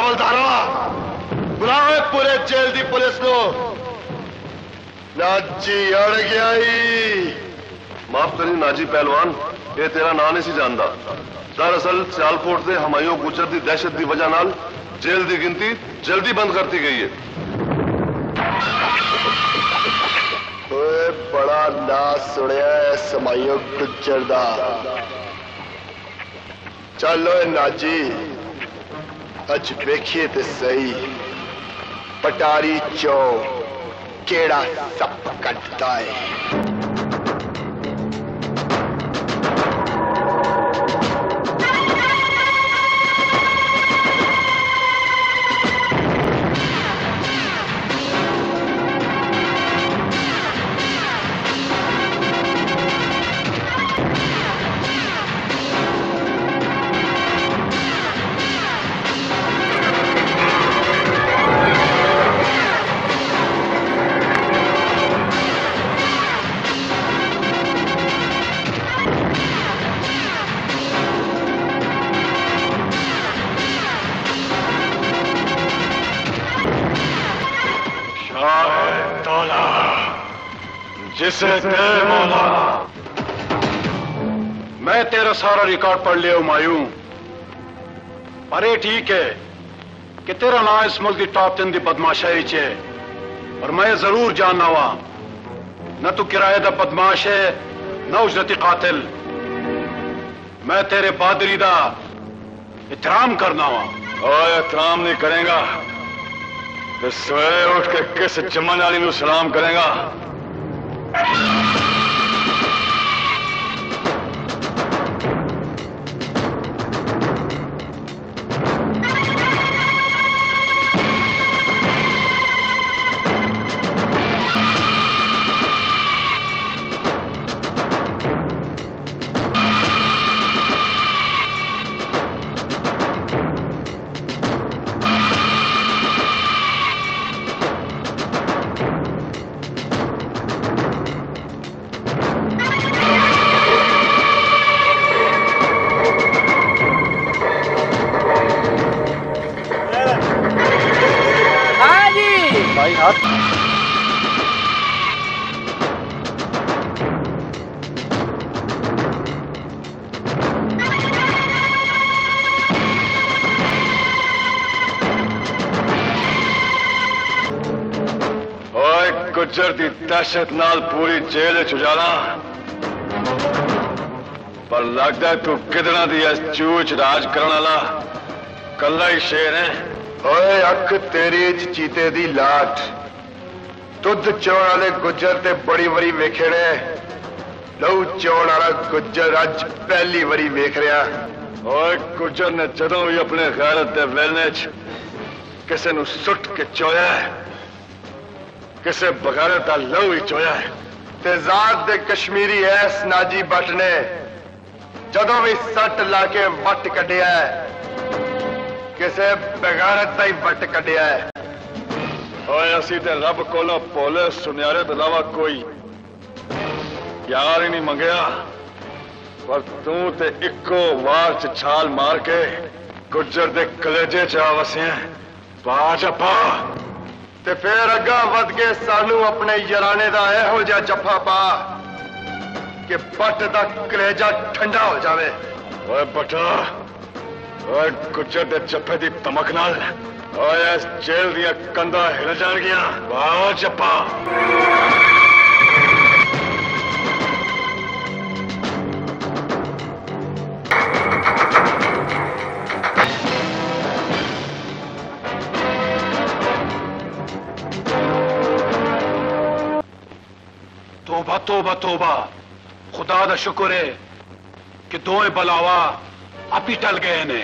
हवलदारा बुलाओ पूरे जेल दी पुलिस को। नाजी अड़ गया ही। माफ करी नाजी पहलवान, ये तेरा ना नहीं सी जानदा। दरअसल सियालकोट से हमायूं गुजर दी दहशत की वजह नाल जेल की गिनती जल्दी बंद करती गई है। ओए बड़ा ना सुनिया है हमायूं गुजर दा। चलो नाजी अज वेखिए ते सही पटारी चो केड़ा सप कटता है। जिसे तेरे मौला। मैं तेरा सारा रिकॉर्ड पढ़ लिया हुमायूं, पर ये ठीक है कि तेरा नाम इस मुल्क की टॉप 10 की बदमाशाई च है, और मैं जरूर जानना वा न तू किराए दा बदमाश है न उजरती कातिल। मैं तेरे बहादुरी दा एहतराम करना वा। और एहतराम नहीं करेगा तो सवेरे उठ के किस चमन वाली नूं सलाम करेगा? गुजर की दहशत नाल पूरी जेल चुजाला, पर लगता है तू किदना दी चूच राज करने वाला कला ही शेर है। ओए अख तेरी च चीते दी लाट। दुध चोण वाले गुजर ते बड़ी वरी वेखे ने, लहू चोण वाला गुजर अज पहली वरी वेख रहा। ओए गुजर ने जदों भी अपने गैरत दे वेलने च किसे नू सुट के चोया है, किसे बगैरत दा लहू ही चोया है। तेजाद दे कश्मीरी ऐस नाजी भट्ट ने जदों भी सट लाके वट कढ़िया है, किसे बगैरत दा ही वट कढ़िया है। ओए असी ते रब कोलों भोले सुनियारे तो इलावा कोई यार ही नहीं मंगया, पर तू ते इको वार च छाल मार के गुजर दे कलेजे च आ वसिया। पा जप्पा ते फिर अगा वध के सानू अपने यराने दा एहो जिहा जफ्फा पा कि पट दा कलेजा ठंडा हो जावे। ओए बटा, ओए गुजर दे जफ्फे दी तमक नाल ओए इस जेल दियां कंधा हिल जाणगियां। वाह जप्पा। तोबा तोबा तोबा, खुदा दा शुक्र है कि दोए बलावा आप ही टल गए ने।